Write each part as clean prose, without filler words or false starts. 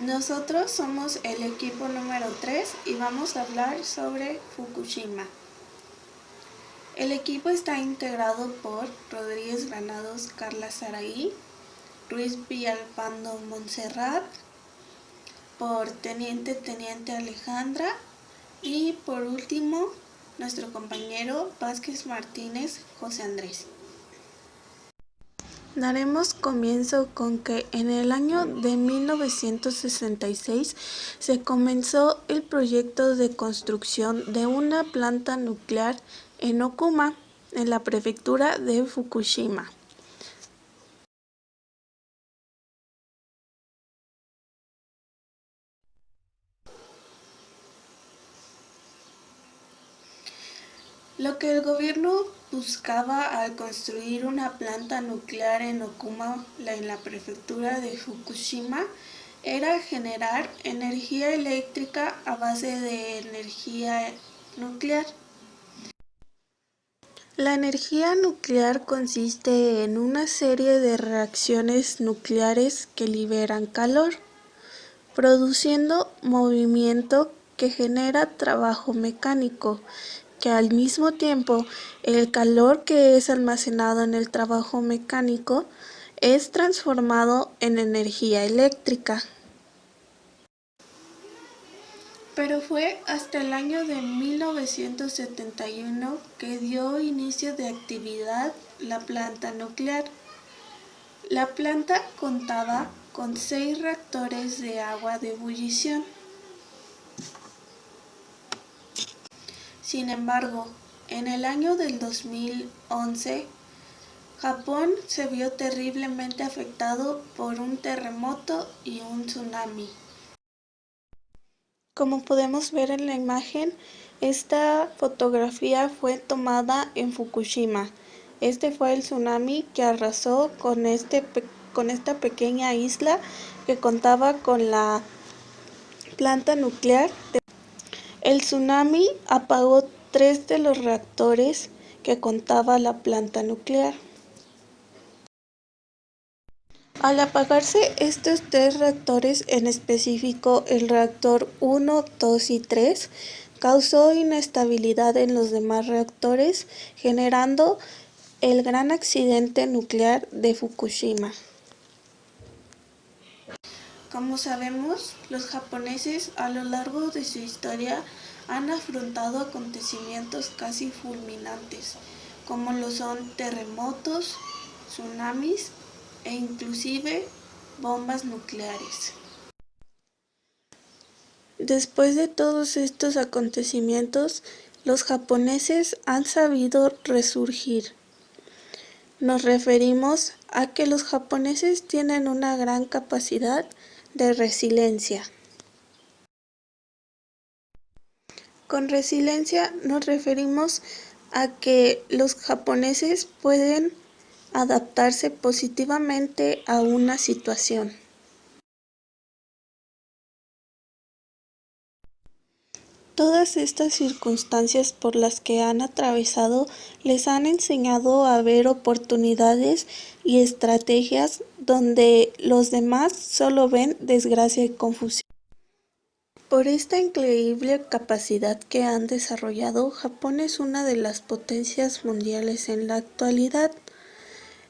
Nosotros somos el equipo número 3 y vamos a hablar sobre Fukushima. El equipo está integrado por Rodríguez Granados Carla Saraí, Ruiz Villalpando Montserrat, por Teniente Alejandra y por último nuestro compañero Vázquez Martínez José Andrés. Daremos comienzo con que en el año de 1966 se comenzó el proyecto de construcción de una planta nuclear en Okuma, en la prefectura de Fukushima. Lo que el gobierno buscaba al construir una planta nuclear en Okuma, en la prefectura de Fukushima, era generar energía eléctrica a base de energía nuclear. La energía nuclear consiste en una serie de reacciones nucleares que liberan calor, produciendo movimiento que genera trabajo mecánico, que al mismo tiempo el calor que es almacenado en el trabajo mecánico es transformado en energía eléctrica. Pero fue hasta el año de 1971 que dio inicio de actividad la planta nuclear. La planta contaba con 6 reactores de agua de ebullición. Sin embargo, en el año del 2011, Japón se vio terriblemente afectado por un terremoto y un tsunami. Como podemos ver en la imagen, esta fotografía fue tomada en Fukushima. Este fue el tsunami que arrasó con esta pequeña isla que contaba con la planta nuclear. El tsunami apagó 3 de los reactores que contaba la planta nuclear. Al apagarse estos 3 reactores, en específico el reactor 1, 2 y 3, causó inestabilidad en los demás reactores, generando el gran accidente nuclear de Fukushima. Como sabemos, los japoneses a lo largo de su historia han afrontado acontecimientos casi fulminantes, como lo son terremotos, tsunamis e inclusive bombas nucleares. Después de todos estos acontecimientos, los japoneses han sabido resurgir. Nos referimos a que los japoneses tienen una gran capacidad de resiliencia. Con resiliencia nos referimos a que los japoneses pueden adaptarse positivamente a una situación. Todas estas circunstancias por las que han atravesado les han enseñado a ver oportunidades y estrategias donde los demás solo ven desgracia y confusión. Por esta increíble capacidad que han desarrollado, Japón es una de las potencias mundiales en la actualidad.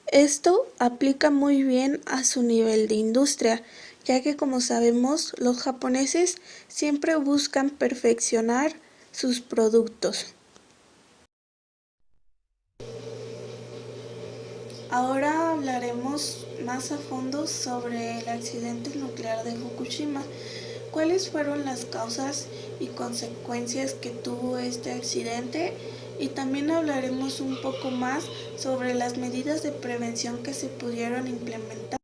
Esto aplica muy bien a su nivel de industria, ya que como sabemos, los japoneses siempre buscan perfeccionar sus productos. Ahora hablaremos más a fondo sobre el accidente nuclear de Fukushima. ¿Cuáles fueron las causas y consecuencias que tuvo este accidente? Y también hablaremos un poco más sobre las medidas de prevención que se pudieron implementar.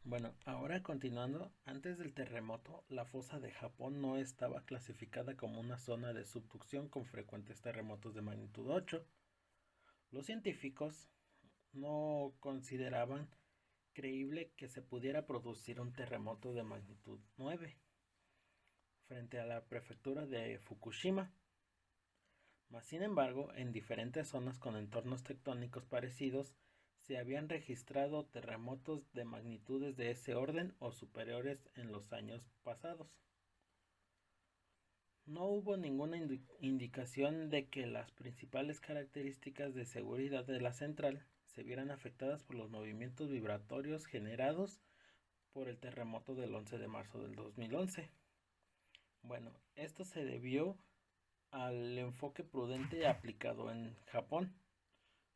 Bueno, ahora continuando, antes del terremoto, la fosa de Japón no estaba clasificada como una zona de subducción con frecuentes terremotos de magnitud 8. Los científicos no consideraban creíble que se pudiera producir un terremoto de magnitud 9 frente a la prefectura de Fukushima. Mas, sin embargo, en diferentes zonas con entornos tectónicos parecidos se habían registrado terremotos de magnitudes de ese orden o superiores en los años pasados. No hubo ninguna indicación de que las principales características de seguridad de la central se vieran afectadas por los movimientos vibratorios generados por el terremoto del 11 de marzo del 2011. Bueno, esto se debió al enfoque prudente aplicado en Japón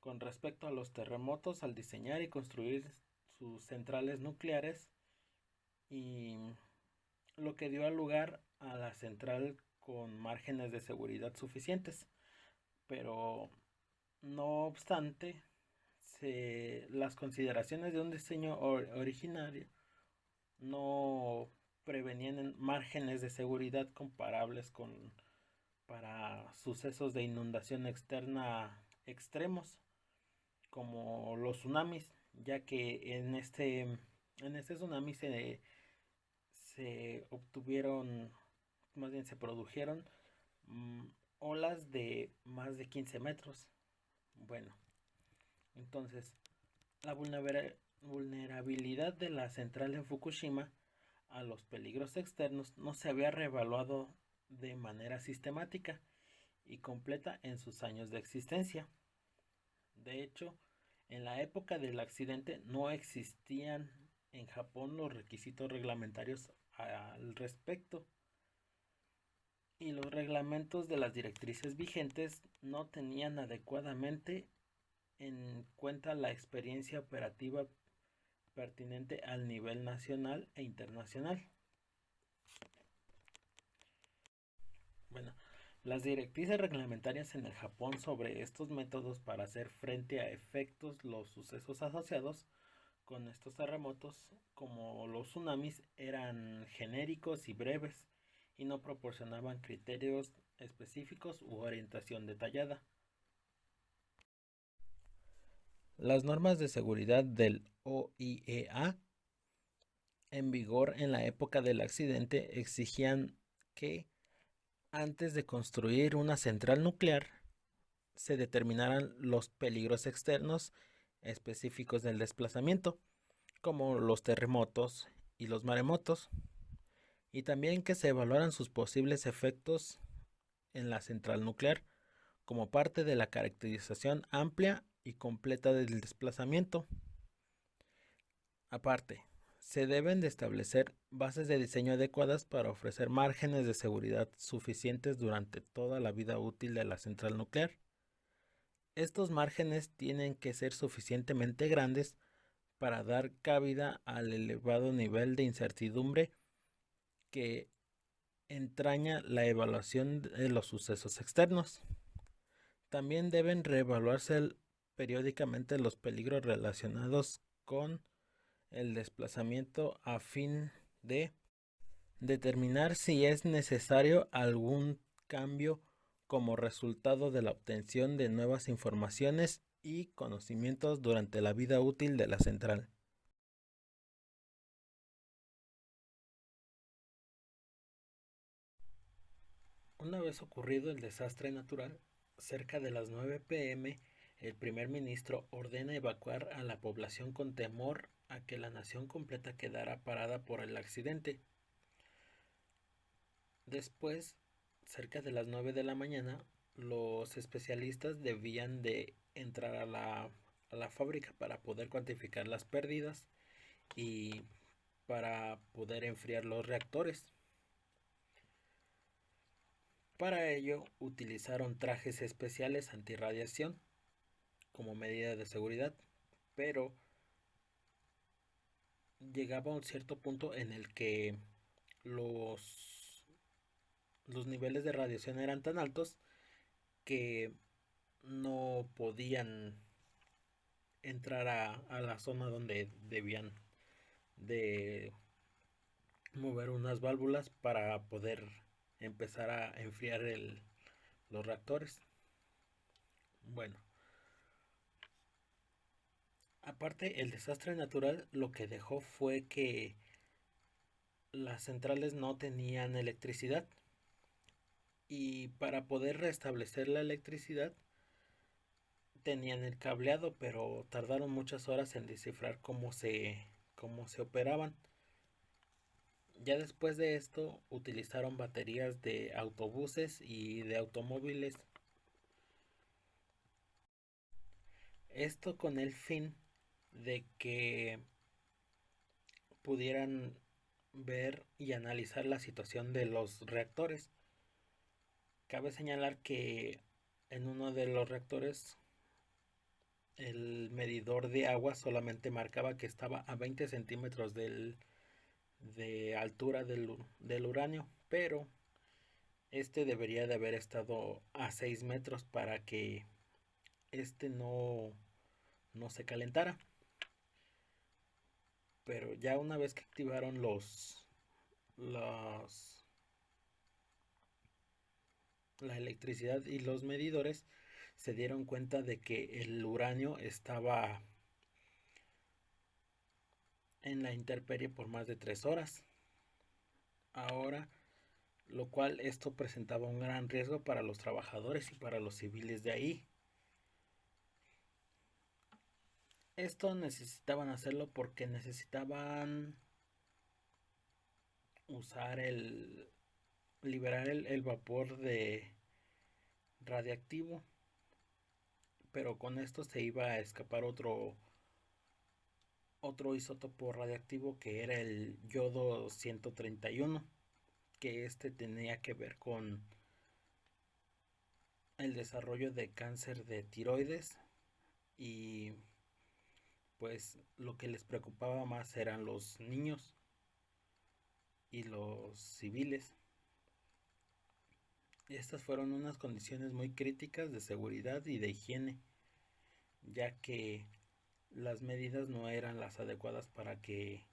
con respecto a los terremotos al diseñar y construir sus centrales nucleares, y lo que dio lugar a la central con márgenes de seguridad suficientes. Pero no obstante, las consideraciones de un diseño originario no prevenían márgenes de seguridad comparables para sucesos de inundación externa extremos como los tsunamis, ya que en este tsunami se obtuvieron, más bien se produjeron mm, olas de más de 15 metros. Bueno, entonces la vulnerabilidad de la central en Fukushima a los peligros externos no se había reevaluado de manera sistemática y completa en sus años de existencia. De hecho, en la época del accidente no existían en Japón los requisitos reglamentarios al respecto, y los reglamentos de las directrices vigentes no tenían adecuadamente en cuenta la experiencia operativa pertinente al nivel nacional e internacional. Bueno, las directrices reglamentarias en el Japón sobre estos métodos para hacer frente a efectos los sucesos asociados con estos terremotos, como los tsunamis, eran genéricos y breves y no proporcionaban criterios específicos u orientación detallada. Las normas de seguridad del OIEA en vigor en la época del accidente exigían que antes de construir una central nuclear se determinaran los peligros externos específicos del desplazamiento, como los terremotos y los maremotos, y también que se evaluaran sus posibles efectos en la central nuclear como parte de la caracterización amplia y completa del desplazamiento. Aparte, se deben de establecer bases de diseño adecuadas para ofrecer márgenes de seguridad suficientes durante toda la vida útil de la central nuclear. Estos márgenes tienen que ser suficientemente grandes para dar cabida al elevado nivel de incertidumbre que entraña la evaluación de los sucesos externos. También deben reevaluarse periódicamente los peligros relacionados con el desplazamiento a fin de determinar si es necesario algún cambio como resultado de la obtención de nuevas informaciones y conocimientos durante la vida útil de la central. Una vez ocurrido el desastre natural, cerca de las 9 p.m., el primer ministro ordena evacuar a la población con temor a que la nación completa quedara parada por el accidente. Después, cerca de las 9 de la mañana, los especialistas debían de entrar a la fábrica para poder cuantificar las pérdidas y para poder enfriar los reactores. Para ello utilizaron trajes especiales antirradiación como medida de seguridad, pero llegaba a un cierto punto en el que los niveles de radiación eran tan altos que no podían entrar a la zona donde debían de mover unas válvulas para poder empezar a enfriar los reactores. Bueno, aparte el desastre natural lo que dejó fue que las centrales no tenían electricidad, y para poder restablecer la electricidad tenían el cableado, pero tardaron muchas horas en descifrar cómo se operaban. Ya después de esto utilizaron baterías de autobuses y de automóviles. Esto con el fin de que pudieran ver y analizar la situación de los reactores. Cabe señalar que en uno de los reactores el medidor de agua solamente marcaba que estaba a 20 centímetros de altura del uranio, pero este debería de haber estado a 6 metros para que este no se calentara. Pero ya una vez que activaron la electricidad y los medidores, se dieron cuenta de que el uranio estaba en la intemperie por más de 3 horas. Ahora, lo cual esto presentaba un gran riesgo para los trabajadores y para los civiles de ahí. Esto necesitaban hacerlo porque necesitaban liberar el vapor de radiactivo, pero con esto se iba a escapar otro isótopo radiactivo, que era el yodo 131, que este tenía que ver con el desarrollo de cáncer de tiroides, y pues lo que les preocupaba más eran los niños y los civiles. Estas fueron unas condiciones muy críticas de seguridad y de higiene, ya que las medidas no eran las adecuadas para que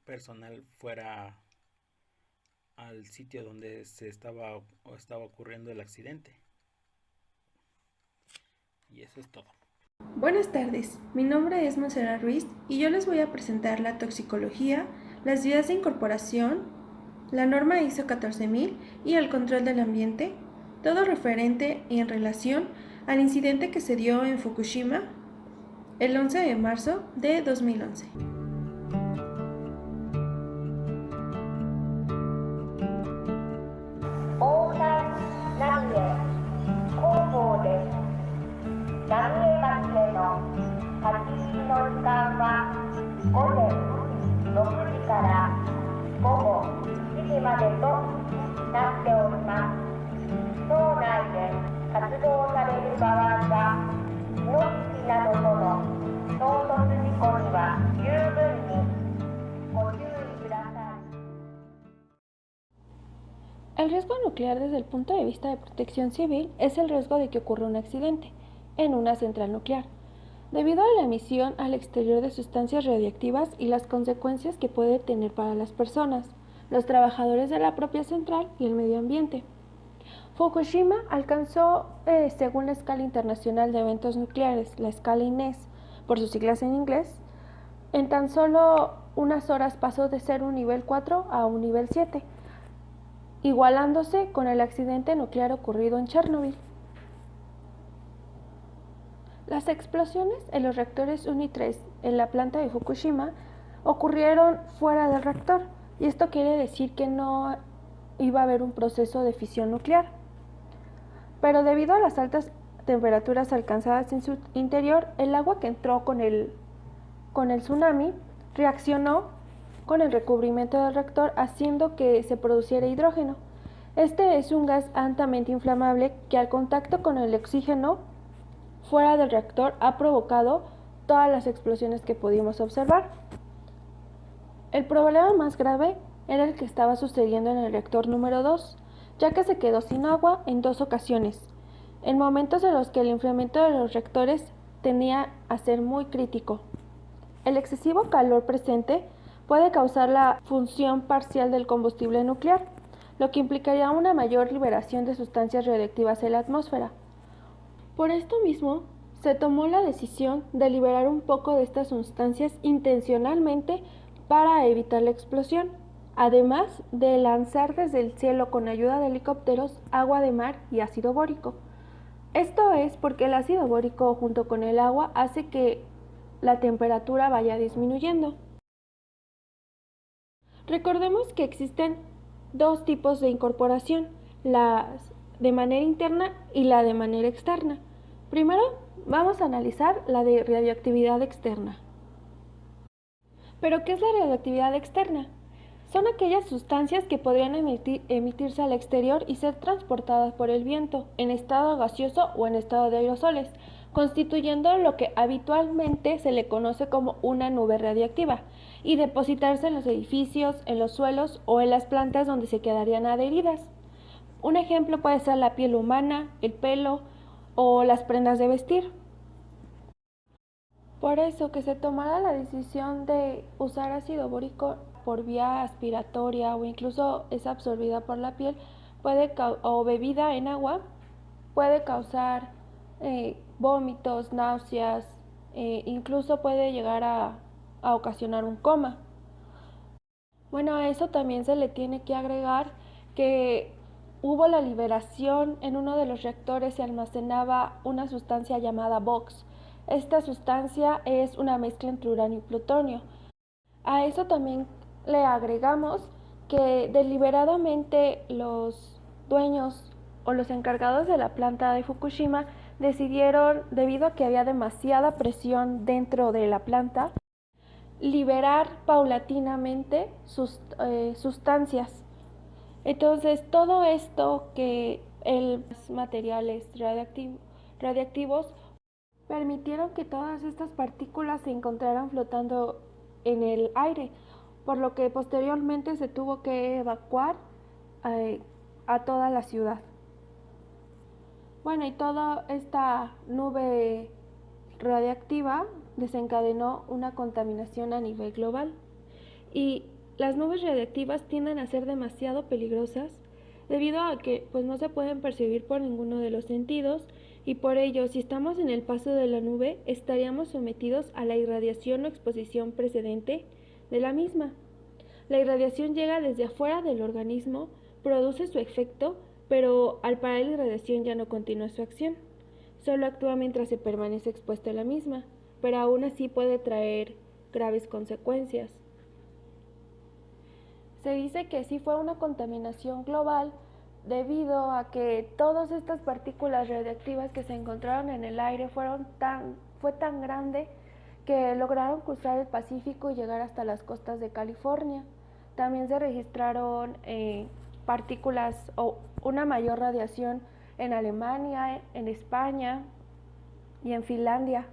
personal fuera al sitio donde estaba ocurriendo el accidente. Y eso es todo. Buenas tardes, mi nombre es Montserrat Ruiz y yo les voy a presentar la toxicología, las vías de incorporación, la norma ISO 14000 y el control del ambiente, todo referente y en relación al incidente que se dio en Fukushima el 11 de marzo de 2011. El riesgo nuclear desde el punto de vista de protección civil es el riesgo de que ocurra un accidente en una central nuclear, debido a la emisión al exterior de sustancias radiactivas y las consecuencias que puede tener para las personas, los trabajadores de la propia central y el medio ambiente. Fukushima alcanzó, según la escala internacional de eventos nucleares, la escala INES, por sus siglas en inglés, en tan solo unas horas pasó de ser un nivel 4 a un nivel 7, igualándose con el accidente nuclear ocurrido en Chernobyl. Las explosiones en los reactores 1 y 3 en la planta de Fukushima ocurrieron fuera del reactor, y esto quiere decir que no iba a haber un proceso de fisión nuclear. Pero debido a las altas temperaturas alcanzadas en su interior, el agua que entró con el tsunami reaccionó con el recubrimiento del reactor, haciendo que se produciera hidrógeno. Este es un gas altamente inflamable que al contacto con el oxígeno fuera del reactor ha provocado todas las explosiones que pudimos observar. El problema más grave era el que estaba sucediendo en el reactor número 2, ya que se quedó sin agua en 2 ocasiones, en momentos en los que el enfriamiento de los reactores tendía a ser muy crítico. El excesivo calor presente puede causar la función parcial del combustible nuclear, lo que implicaría una mayor liberación de sustancias radioactivas en la atmósfera. Por esto mismo, se tomó la decisión de liberar un poco de estas sustancias intencionalmente para evitar la explosión, además de lanzar desde el cielo con ayuda de helicópteros agua de mar y ácido bórico. Esto es es porque el ácido bórico junto con el agua hace que la temperatura vaya disminuyendo. Recordemos que existen dos tipos de incorporación, la de manera interna y la de manera externa. Primero vamos a analizar la de radioactividad externa. ¿Pero qué es la radioactividad externa? Son aquellas sustancias que podrían emitirse al exterior y ser transportadas por el viento en estado gaseoso o en estado de aerosoles, constituyendo lo que habitualmente se le conoce como una nube radiactiva, y depositarse en los edificios, en los suelos o en las plantas donde se quedarían adheridas. Un ejemplo puede ser la piel humana, el pelo o las prendas de vestir. Por eso que se tomara la decisión de usar ácido bórico por vía aspiratoria o incluso es absorbida por la piel o bebida en agua, puede causar vómitos, náuseas, incluso puede llegar a ocasionar un coma. Bueno, a eso también se le tiene que agregar que hubo la liberación en uno de los reactores, se almacenaba una sustancia llamada VOX. Esta sustancia es una mezcla entre uranio y plutonio. A eso también le agregamos que deliberadamente los dueños o los encargados de la planta de Fukushima decidieron, debido a que había demasiada presión dentro de la planta, liberar paulatinamente sustancias. Entonces, todo esto que los materiales radiactivos permitieron que todas estas partículas se encontraran flotando en el aire, por lo que posteriormente se tuvo que evacuar a toda la ciudad. Bueno, y toda esta nube radiactiva desencadenó una contaminación a nivel global. Y las nubes radiactivas tienden a ser demasiado peligrosas debido a que pues no se pueden percibir por ninguno de los sentidos, y por ello, si estamos en el paso de la nube, estaríamos sometidos a la irradiación o exposición precedente de la misma. La irradiación llega desde afuera del organismo, produce su efecto, pero al parar la irradiación ya no continúa su acción. Solo actúa mientras se permanece expuesto a la misma, pero aún así puede traer graves consecuencias. Se dice que sí fue una contaminación global debido a que todas estas partículas radiactivas que se encontraron en el aire fue tan grande que lograron cruzar el Pacífico y llegar hasta las costas de California. También se registraron partículas o una mayor radiación en Alemania, en España y en Finlandia.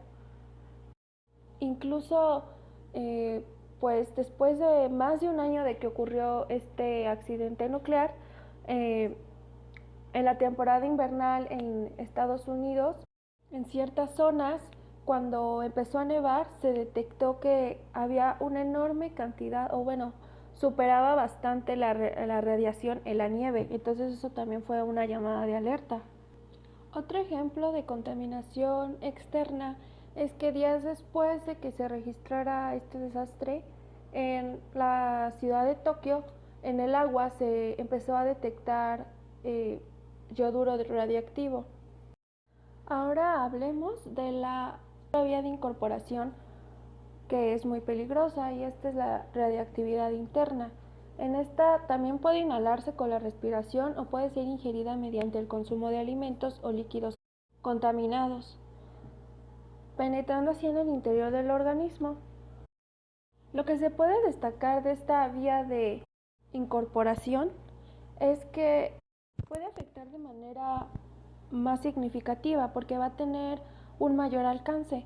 Incluso pues después de más de un año de que ocurrió este accidente nuclear, en la temporada invernal en Estados Unidos, en ciertas zonas, cuando empezó a nevar, se detectó que había una enorme cantidad, o bueno, superaba bastante la radiación en la nieve. Entonces eso también fue una llamada de alerta. Otro ejemplo de contaminación externa es que días después de que se registrara este desastre, en la ciudad de Tokio, en el agua se empezó a detectar yoduro radiactivo. Ahora hablemos de la vía de incorporación, que es muy peligrosa, y esta es la radiactividad interna. En esta también puede inhalarse con la respiración o puede ser ingerida mediante el consumo de alimentos o líquidos contaminados, penetrando así en el interior del organismo. Lo que se puede destacar de esta vía de incorporación es que puede afectar de manera más significativa porque va a tener un mayor alcance.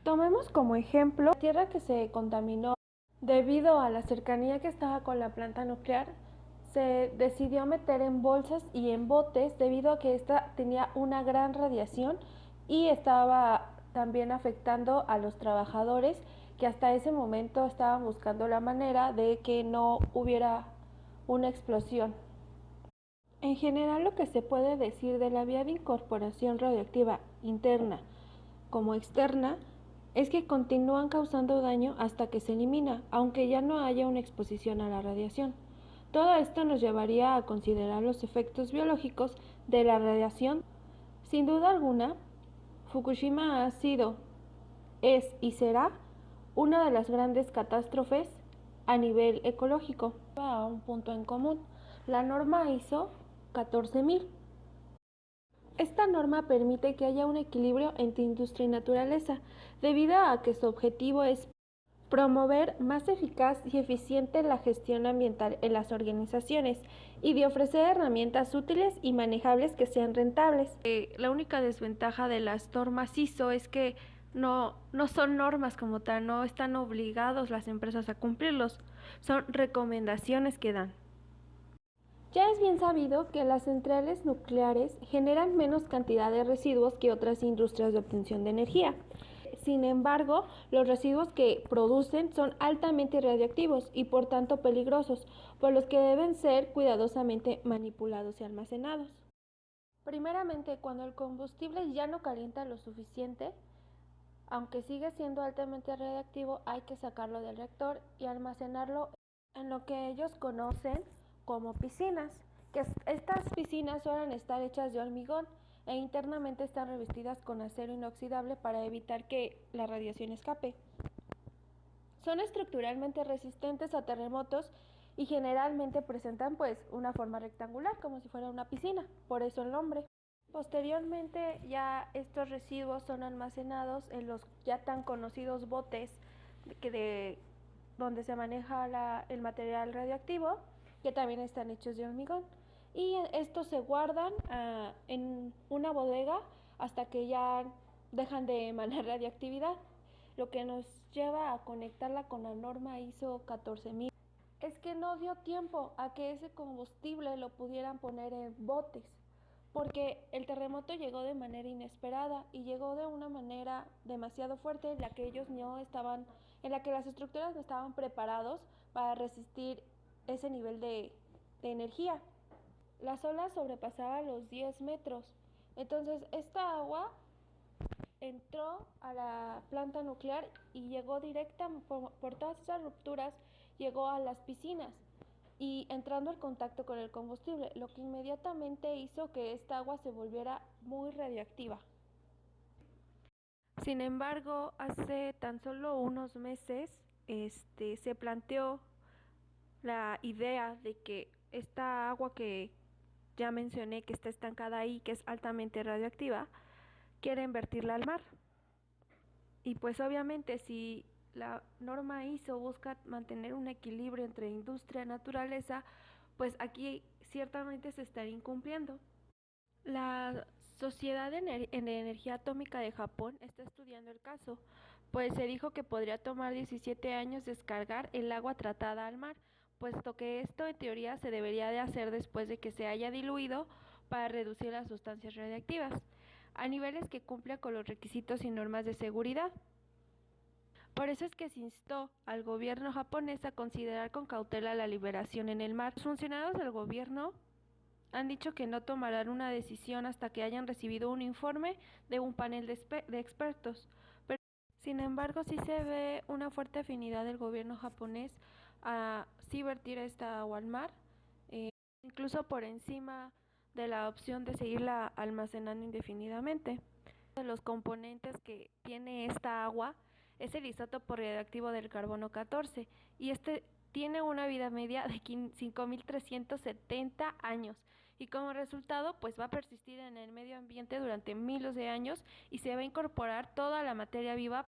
Tomemos como ejemplo la tierra que se contaminó debido a la cercanía que estaba con la planta nuclear. Se decidió meter en bolsas y en botes debido a que esta tenía una gran radiación y estaba también afectando a los trabajadores que hasta ese momento estaban buscando la manera de que no hubiera una explosión. En general, lo que se puede decir de la vía de incorporación radioactiva interna como externa es que continúan causando daño hasta que se elimina, aunque ya no haya una exposición a la radiación. Todo esto nos llevaría a considerar los efectos biológicos de la radiación Sin duda alguna, Fukushima ha sido, es y será una de las grandes catástrofes a nivel ecológico. A un punto en común, la norma ISO 14000. Esta norma permite que haya un equilibrio entre industria y naturaleza, debido a que su objetivo es promover más eficaz y eficiente la gestión ambiental en las organizaciones y de ofrecer herramientas útiles y manejables que sean rentables. La única desventaja de las normas ISO es que no son normas como tal, no están obligados las empresas a cumplirlos, son recomendaciones que dan. Ya es bien sabido que las centrales nucleares generan menos cantidad de residuos que otras industrias de obtención de energía. Sin embargo, los residuos que producen son altamente radioactivos y por tanto peligrosos, por los que deben ser cuidadosamente manipulados y almacenados. Primeramente, cuando el combustible ya no calienta lo suficiente, aunque sigue siendo altamente radiactivo, hay que sacarlo del reactor y almacenarlo en lo que ellos conocen como piscinas, que estas piscinas suelen estar hechas de hormigón e internamente están revestidas con acero inoxidable para evitar que la radiación escape. Son estructuralmente resistentes a terremotos y generalmente presentan una forma rectangular, como si fuera una piscina, por eso el nombre. Posteriormente ya estos residuos son almacenados en los ya tan conocidos botes donde se maneja el material radioactivo, que también están hechos de hormigón. Y estos se guardan en una bodega hasta que ya dejan de emanar radioactividad, lo que nos lleva a conectarla con la norma ISO 14000. Es que no dio tiempo a que ese combustible lo pudieran poner en botes, porque el terremoto llegó de manera inesperada y llegó de una manera demasiado fuerte en la que en la que las estructuras no estaban preparados para resistir ese nivel de energía. Las olas sobrepasaban los 10 metros. Entonces esta agua entró a la planta nuclear y llegó directa por todas esas rupturas, llegó a las piscinas y entrando en contacto con el combustible, lo que inmediatamente hizo que esta agua se volviera muy radioactiva. Sin embargo, hace tan solo unos meses se planteó la idea de que esta agua que ya mencioné que está estancada ahí, que es altamente radioactiva, quiere invertirla al mar. Y pues obviamente si la norma ISO busca mantener un equilibrio entre industria y naturaleza, pues aquí ciertamente se estaría incumpliendo. La Sociedad de Energía Atómica de Japón está estudiando el caso, pues se dijo que podría tomar 17 años descargar el agua tratada al mar, puesto que esto en teoría se debería de hacer después de que se haya diluido para reducir las sustancias radiactivas, a niveles que cumplan con los requisitos y normas de seguridad. Por eso es que se instó al gobierno japonés a considerar con cautela la liberación en el mar. Los funcionarios del gobierno han dicho que no tomarán una decisión hasta que hayan recibido un informe de un panel de expertos. Pero, sin embargo, sí se ve una fuerte afinidad del gobierno japonés a sí vertir esta agua al mar, incluso por encima de la opción de seguirla almacenando indefinidamente. Uno de los componentes que tiene esta agua es el isótopo radioactivo del carbono 14 y este tiene una vida media de 5.370 años y como resultado pues va a persistir en el medio ambiente durante miles de años y se va a incorporar toda la materia viva.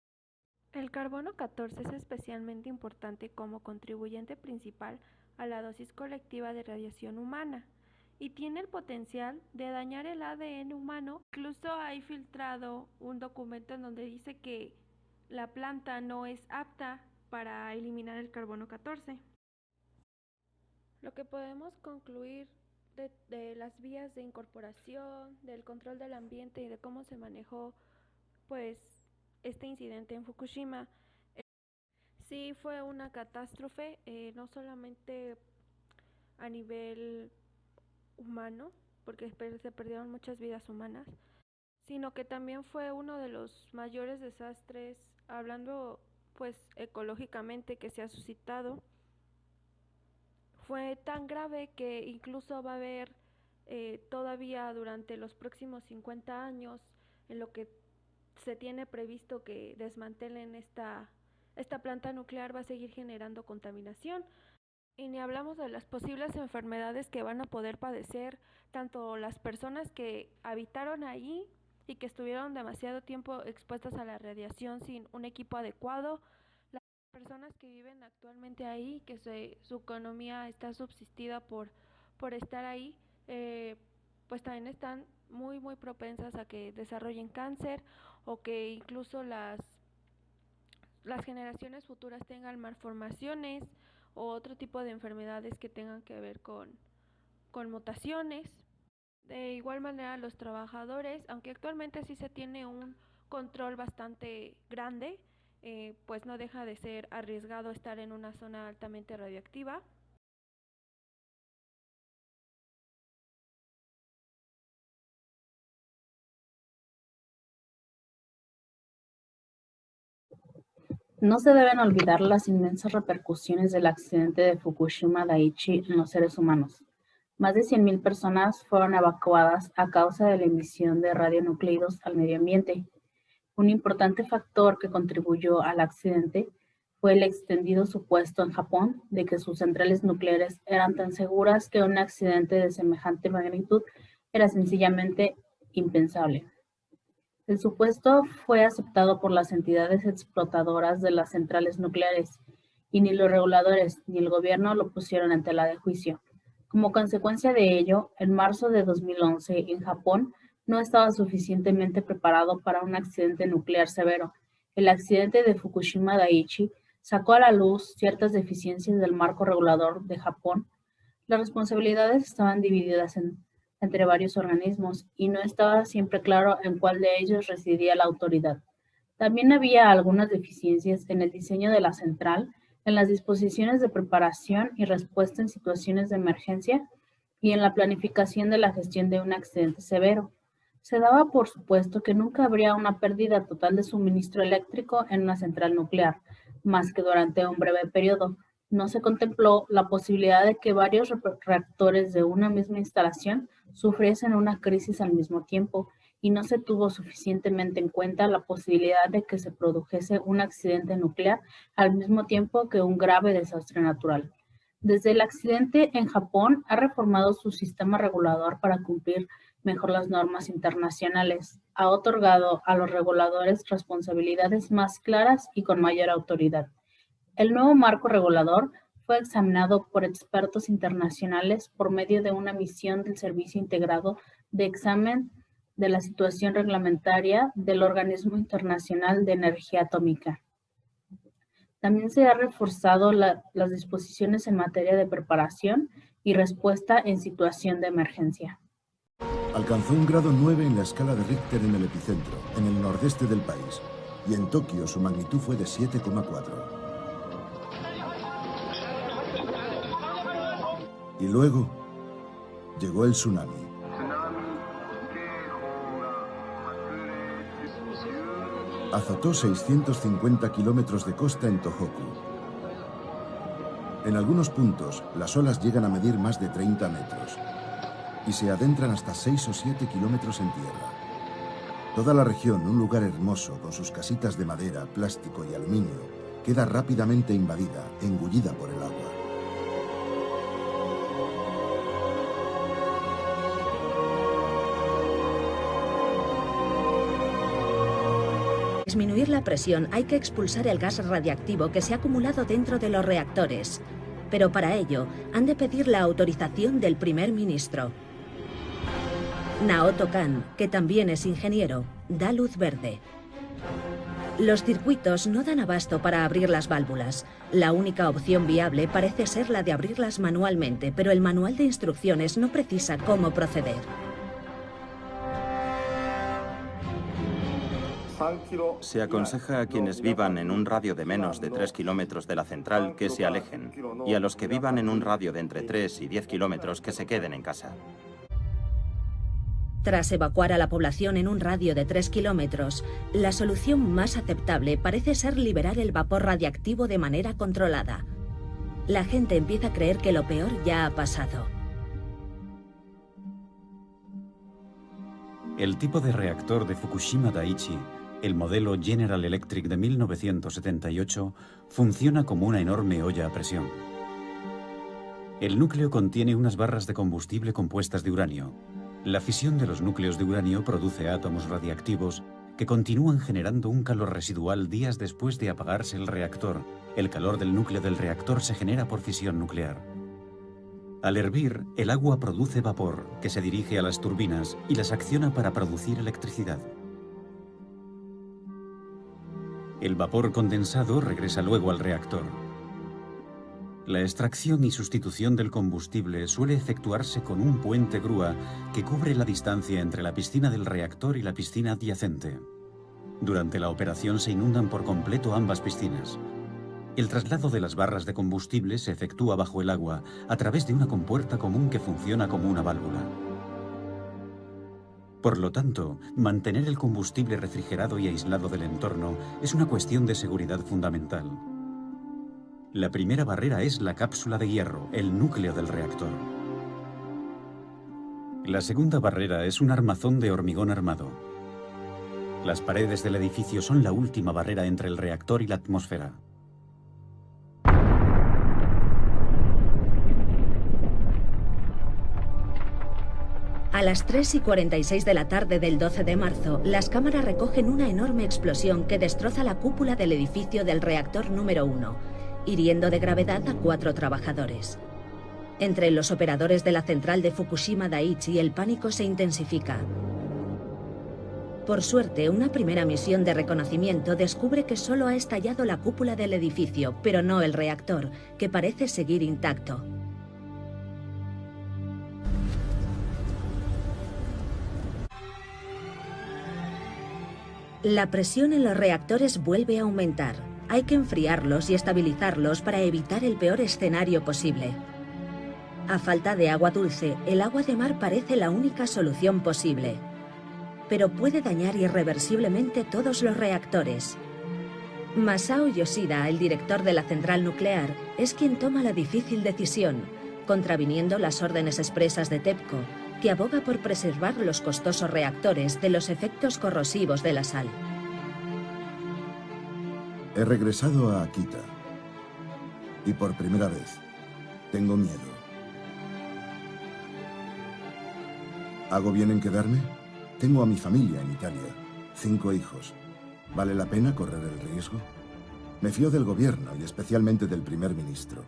El carbono 14 es especialmente importante como contribuyente principal a la dosis colectiva de radiación humana y tiene el potencial de dañar el ADN humano. Incluso hay filtrado un documento en donde dice que la planta no es apta para eliminar el carbono 14. Lo que podemos concluir de las vías de incorporación, del control del ambiente y de cómo se manejó pues este incidente en Fukushima, sí fue una catástrofe, no solamente a nivel humano, porque se perdieron muchas vidas humanas, sino que también fue uno de los mayores desastres, hablando pues ecológicamente, que se ha suscitado. Fue tan grave que incluso va a haber todavía durante los próximos 50 años, en lo que se tiene previsto que desmantelen esta planta nuclear, va a seguir generando contaminación. Y ni hablamos de las posibles enfermedades que van a poder padecer tanto las personas que habitaron allí y que estuvieron demasiado tiempo expuestas a la radiación sin un equipo adecuado, las personas que viven actualmente ahí, que su economía está subsistida por estar ahí, pues también están muy propensas a que desarrollen cáncer o que incluso las generaciones futuras tengan malformaciones o otro tipo de enfermedades que tengan que ver con mutaciones. De igual manera, los trabajadores, aunque actualmente sí se tiene un control bastante grande, pues no deja de ser arriesgado estar en una zona altamente radioactiva. No se deben olvidar las inmensas repercusiones del accidente de Fukushima Daiichi en los seres humanos. Más de 100.000 personas fueron evacuadas a causa de la emisión de radionucleidos al medio ambiente. Un importante factor que contribuyó al accidente fue el extendido supuesto en Japón de que sus centrales nucleares eran tan seguras que un accidente de semejante magnitud era sencillamente impensable. El supuesto fue aceptado por las entidades explotadoras de las centrales nucleares y ni los reguladores ni el gobierno lo pusieron en tela de juicio. Como consecuencia de ello, en marzo de 2011, en Japón, no estaba suficientemente preparado para un accidente nuclear severo. El accidente de Fukushima Daiichi sacó a la luz ciertas deficiencias del marco regulador de Japón. Las responsabilidades estaban divididas entre varios organismos y no estaba siempre claro en cuál de ellos residía la autoridad. También había algunas deficiencias en el diseño de la central, en las disposiciones de preparación y respuesta en situaciones de emergencia y en la planificación de la gestión de un accidente severo. Se daba por supuesto que nunca habría una pérdida total de suministro eléctrico en una central nuclear, más que durante un breve periodo. No se contempló la posibilidad de que varios reactores de una misma instalación sufriesen una crisis al mismo tiempo, y no se tuvo suficientemente en cuenta la posibilidad de que se produjese un accidente nuclear al mismo tiempo que un grave desastre natural. Desde el accidente en Japón ha reformado su sistema regulador para cumplir mejor las normas internacionales, ha otorgado a los reguladores responsabilidades más claras y con mayor autoridad. El nuevo marco regulador fue examinado por expertos internacionales por medio de una misión del Servicio Integrado de Examen de la Situación Reglamentaria del Organismo Internacional de Energía Atómica. También se han reforzado las disposiciones en materia de preparación y respuesta en situación de emergencia. Alcanzó un grado 9 en la escala de Richter en el epicentro, en el nordeste del país, y en Tokio su magnitud fue de 7,4. Y luego llegó el tsunami. Azotó 650 kilómetros de costa en Tohoku. En algunos puntos, las olas llegan a medir más de 30 metros y se adentran hasta 6 o 7 kilómetros en tierra. Toda la región, un lugar hermoso con sus casitas de madera, plástico y aluminio, queda rápidamente invadida, engullida por el agua. Para disminuir la presión hay que expulsar el gas radiactivo que se ha acumulado dentro de los reactores. Pero para ello han de pedir la autorización del primer ministro. Naoto Kan, que también es ingeniero, da luz verde. Los circuitos no dan abasto para abrir las válvulas. La única opción viable parece ser la de abrirlas manualmente, pero el manual de instrucciones no precisa cómo proceder. Se aconseja a quienes vivan en un radio de menos de 3 kilómetros de la central que se alejen, y a los que vivan en un radio de entre 3 y 10 kilómetros que se queden en casa. Tras evacuar a la población en un radio de 3 kilómetros, la solución más aceptable parece ser liberar el vapor radiactivo de manera controlada. La gente empieza a creer que lo peor ya ha pasado. El tipo de reactor de Fukushima Daiichi, el modelo General Electric de 1978, funciona como una enorme olla a presión. El núcleo contiene unas barras de combustible compuestas de uranio. La fisión de los núcleos de uranio produce átomos radiactivos que continúan generando un calor residual días después de apagarse el reactor. El calor del núcleo del reactor se genera por fisión nuclear. Al hervir, el agua produce vapor que se dirige a las turbinas y las acciona para producir electricidad. El vapor condensado regresa luego al reactor. La extracción y sustitución del combustible suele efectuarse con un puente grúa que cubre la distancia entre la piscina del reactor y la piscina adyacente. Durante la operación se inundan por completo ambas piscinas. El traslado de las barras de combustible se efectúa bajo el agua a través de una compuerta común que funciona como una válvula. Por lo tanto, mantener el combustible refrigerado y aislado del entorno es una cuestión de seguridad fundamental. La primera barrera es la cápsula de hierro, el núcleo del reactor. La segunda barrera es un armazón de hormigón armado. Las paredes del edificio son la última barrera entre el reactor y la atmósfera. A las 3:46 de la tarde del 12 de marzo, las cámaras recogen una enorme explosión que destroza la cúpula del edificio del reactor número 1, hiriendo de gravedad a 4 trabajadores. Entre los operadores de la central de Fukushima Daiichi, el pánico se intensifica. Por suerte, una primera misión de reconocimiento descubre que solo ha estallado la cúpula del edificio, pero no el reactor, que parece seguir intacto. La presión en los reactores vuelve a aumentar. Hay que enfriarlos y estabilizarlos para evitar el peor escenario posible. A falta de agua dulce, el agua de mar parece la única solución posible. Pero puede dañar irreversiblemente todos los reactores. Masao Yoshida, el director de la central nuclear, es quien toma la difícil decisión, contraviniendo las órdenes expresas de TEPCO, que aboga por preservar los costosos reactores de los efectos corrosivos de la sal. He regresado a Akita. Y por primera vez, tengo miedo. ¿Hago bien en quedarme? Tengo a mi familia en Italia, 5 hijos. ¿Vale la pena correr el riesgo? Me fío del gobierno y especialmente del primer ministro.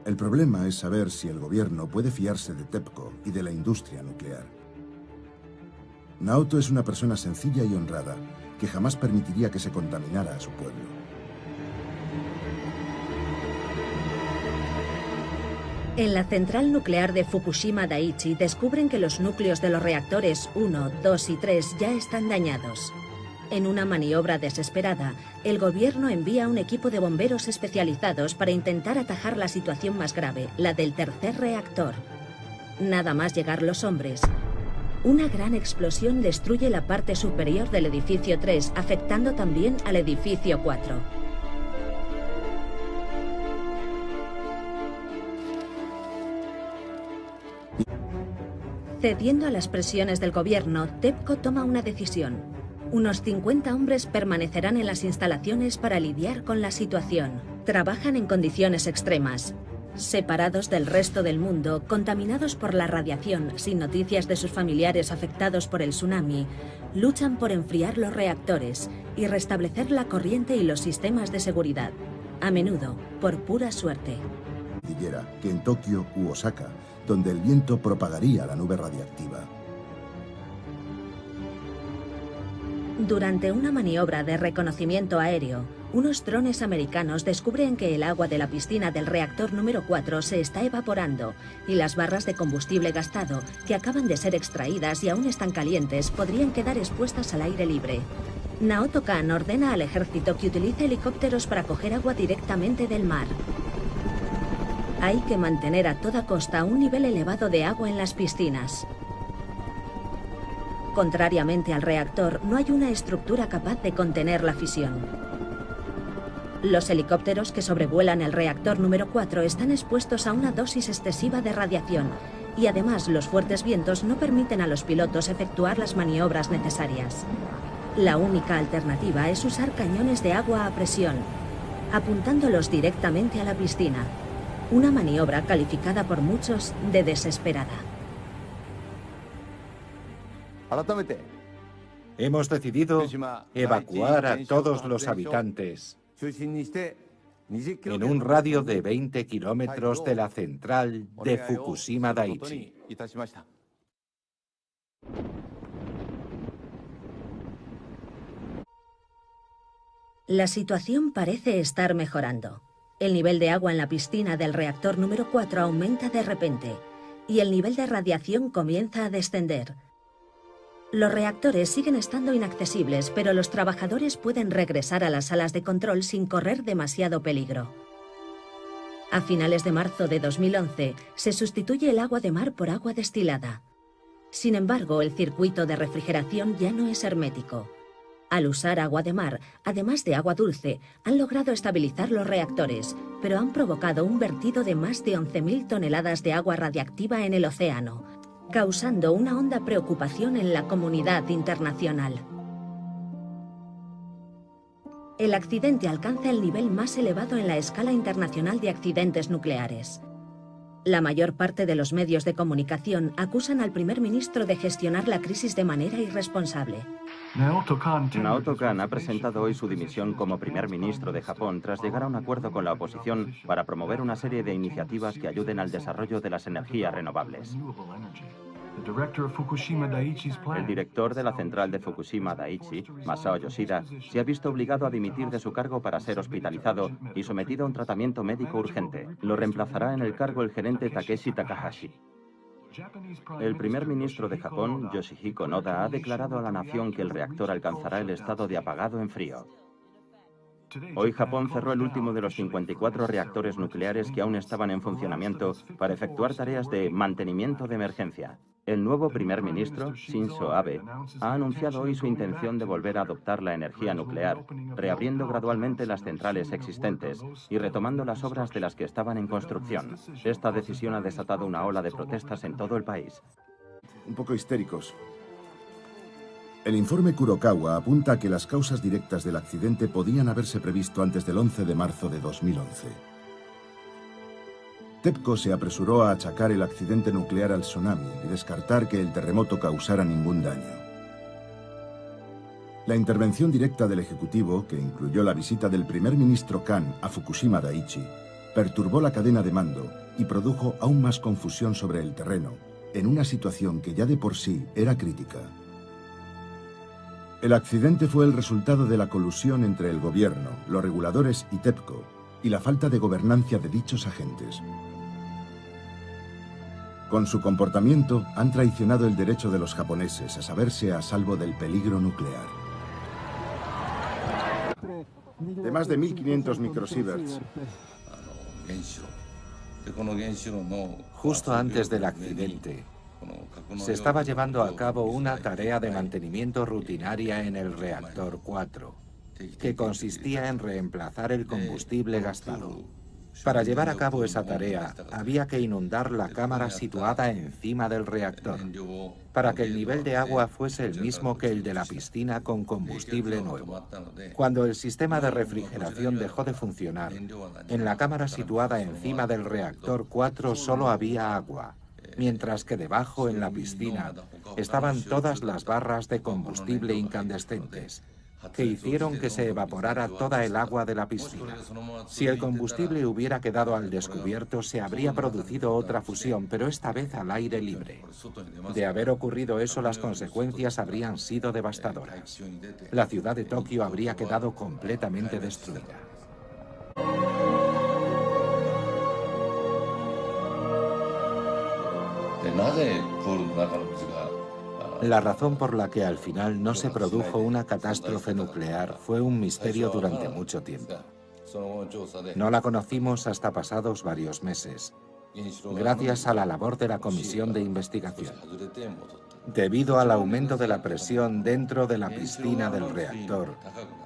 El problema es saber si el gobierno puede fiarse de TEPCO y de la industria nuclear. Naoto es una persona sencilla y honrada, que jamás permitiría que se contaminara a su pueblo. En la central nuclear de Fukushima Daiichi descubren que los núcleos de los reactores 1, 2 y 3 ya están dañados. En una maniobra desesperada, el gobierno envía un equipo de bomberos especializados para intentar atajar la situación más grave, la del tercer reactor. Nada más llegar los hombres, una gran explosión destruye la parte superior del edificio 3, afectando también al edificio 4. Cediendo a las presiones del gobierno, TEPCO toma una decisión. Unos 50 hombres permanecerán en las instalaciones para lidiar con la situación. Trabajan en condiciones extremas. Separados del resto del mundo, contaminados por la radiación, sin noticias de sus familiares afectados por el tsunami, luchan por enfriar los reactores y restablecer la corriente y los sistemas de seguridad. A menudo, por pura suerte. Que en Tokio u Osaka, donde el viento propagaría la nube radiactiva. Durante una maniobra de reconocimiento aéreo, unos drones americanos descubren que el agua de la piscina del reactor número 4 se está evaporando y las barras de combustible gastado, que acaban de ser extraídas y aún están calientes, podrían quedar expuestas al aire libre. Naoto Kan ordena al ejército que utilice helicópteros para coger agua directamente del mar. Hay que mantener a toda costa un nivel elevado de agua en las piscinas. Contrariamente al reactor, no hay una estructura capaz de contener la fisión. Los helicópteros que sobrevuelan el reactor número 4 están expuestos a una dosis excesiva de radiación y además los fuertes vientos no permiten a los pilotos efectuar las maniobras necesarias. La única alternativa es usar cañones de agua a presión, apuntándolos directamente a la piscina, una maniobra calificada por muchos de desesperada. Hemos decidido evacuar a todos los habitantes en un radio de 20 kilómetros de la central de Fukushima Daiichi. La situación parece estar mejorando. El nivel de agua en la piscina del reactor número 4 aumenta de repente y el nivel de radiación comienza a descender. Los reactores siguen estando inaccesibles, pero los trabajadores pueden regresar a las salas de control sin correr demasiado peligro. A finales de marzo de 2011, se sustituye el agua de mar por agua destilada. Sin embargo, el circuito de refrigeración ya no es hermético. Al usar agua de mar, además de agua dulce, han logrado estabilizar los reactores, pero han provocado un vertido de más de 11.000 toneladas de agua radiactiva en el océano, causando una honda preocupación en la comunidad internacional. El accidente alcanza el nivel más elevado en la escala internacional de accidentes nucleares. La mayor parte de los medios de comunicación acusan al primer ministro de gestionar la crisis de manera irresponsable. Naoto Kan ha presentado hoy su dimisión como primer ministro de Japón tras llegar a un acuerdo con la oposición para promover una serie de iniciativas que ayuden al desarrollo de las energías renovables. El director de la central de Fukushima Daiichi, Masao Yoshida, se ha visto obligado a dimitir de su cargo para ser hospitalizado y sometido a un tratamiento médico urgente. Lo reemplazará en el cargo el gerente Takeshi Takahashi. El primer ministro de Japón, Yoshihiko Noda, ha declarado a la nación que el reactor alcanzará el estado de apagado en frío. Hoy Japón cerró el último de los 54 reactores nucleares que aún estaban en funcionamiento para efectuar tareas de mantenimiento de emergencia. El nuevo primer ministro, Shinzo Abe, ha anunciado hoy su intención de volver a adoptar la energía nuclear, reabriendo gradualmente las centrales existentes y retomando las obras de las que estaban en construcción. Esta decisión ha desatado una ola de protestas en todo el país. Un poco histéricos. El informe Kurokawa apunta a que las causas directas del accidente podían haberse previsto antes del 11 de marzo de 2011. TEPCO se apresuró a achacar el accidente nuclear al tsunami y descartar que el terremoto causara ningún daño. La intervención directa del Ejecutivo, que incluyó la visita del primer ministro Kan a Fukushima Daiichi, perturbó la cadena de mando y produjo aún más confusión sobre el terreno, en una situación que ya de por sí era crítica. El accidente fue el resultado de la colusión entre el gobierno, los reguladores y TEPCO, y la falta de gobernancia de dichos agentes. Con su comportamiento han traicionado el derecho de los japoneses a saberse a salvo del peligro nuclear. De más de 1500 microsieverts. Justo antes del accidente, se estaba llevando a cabo una tarea de mantenimiento rutinaria en el reactor 4, que consistía en reemplazar el combustible gastado. Para llevar a cabo esa tarea, había que inundar la cámara situada encima del reactor, para que el nivel de agua fuese el mismo que el de la piscina con combustible nuevo. Cuando el sistema de refrigeración dejó de funcionar, en la cámara situada encima del reactor 4 solo había agua, mientras que debajo, en la piscina, estaban todas las barras de combustible incandescentes, que hicieron que se evaporara toda el agua de la piscina. Si el combustible hubiera quedado al descubierto, se habría producido otra fusión, pero esta vez al aire libre. De haber ocurrido eso, las consecuencias habrían sido devastadoras. La ciudad de Tokio habría quedado completamente destruida. La razón por la que al final no se produjo una catástrofe nuclear fue un misterio durante mucho tiempo. No la conocimos hasta pasados varios meses, gracias a la labor de la comisión de investigación. Debido al aumento de la presión dentro de la piscina del reactor,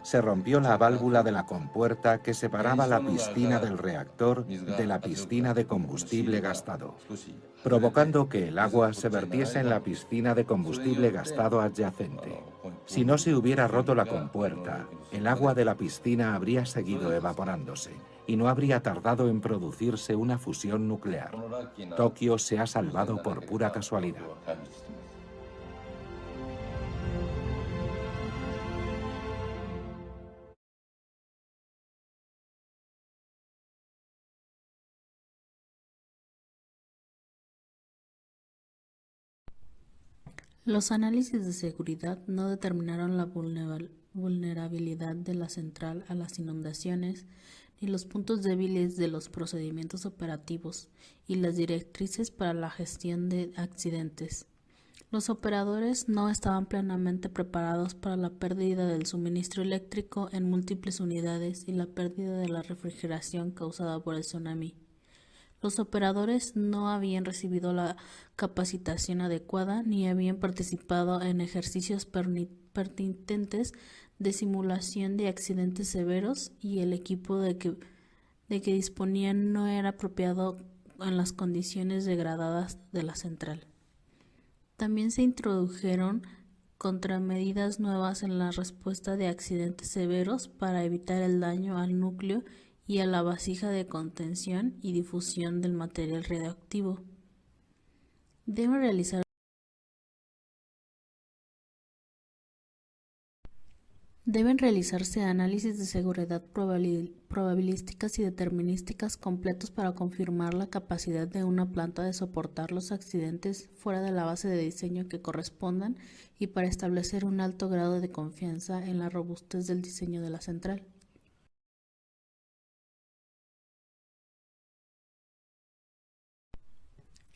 se rompió la válvula de la compuerta que separaba la piscina del reactor de la piscina de combustible gastado, provocando que el agua se vertiese en la piscina de combustible gastado adyacente. Si no se hubiera roto la compuerta, el agua de la piscina habría seguido evaporándose y no habría tardado en producirse una fusión nuclear. Tokio se ha salvado por pura casualidad. Los análisis de seguridad no determinaron la vulnerabilidad de la central a las inundaciones, ni los puntos débiles de los procedimientos operativos y las directrices para la gestión de accidentes. Los operadores no estaban plenamente preparados para la pérdida del suministro eléctrico en múltiples unidades y la pérdida de la refrigeración causada por el tsunami. Los operadores no habían recibido la capacitación adecuada ni habían participado en ejercicios pertinentes de simulación de accidentes severos y el equipo de que disponían no era apropiado en las condiciones degradadas de la central. También se introdujeron contramedidas nuevas en la respuesta de accidentes severos para evitar el daño al núcleo y a la vasija de contención y difusión del material radioactivo. Deben realizarse análisis de seguridad probabilísticas y determinísticas completos para confirmar la capacidad de una planta de soportar los accidentes fuera de la base de diseño que correspondan y para establecer un alto grado de confianza en la robustez del diseño de la central.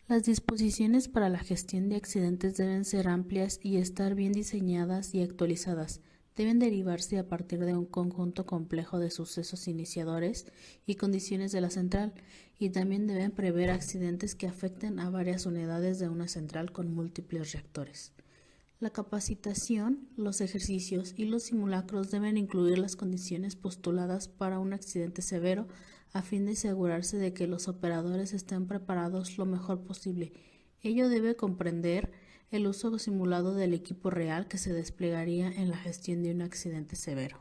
Las disposiciones para la gestión de accidentes deben ser amplias y estar bien diseñadas y actualizadas. Deben derivarse a partir de un conjunto complejo de sucesos iniciadores y condiciones de la central, y también deben prever accidentes que afecten a varias unidades de una central con múltiples reactores. La capacitación, los ejercicios y los simulacros deben incluir las condiciones postuladas para un accidente severo a fin de asegurarse de que los operadores estén preparados lo mejor posible. Ello debe comprender el uso simulado del equipo real que se desplegaría en la gestión de un accidente severo.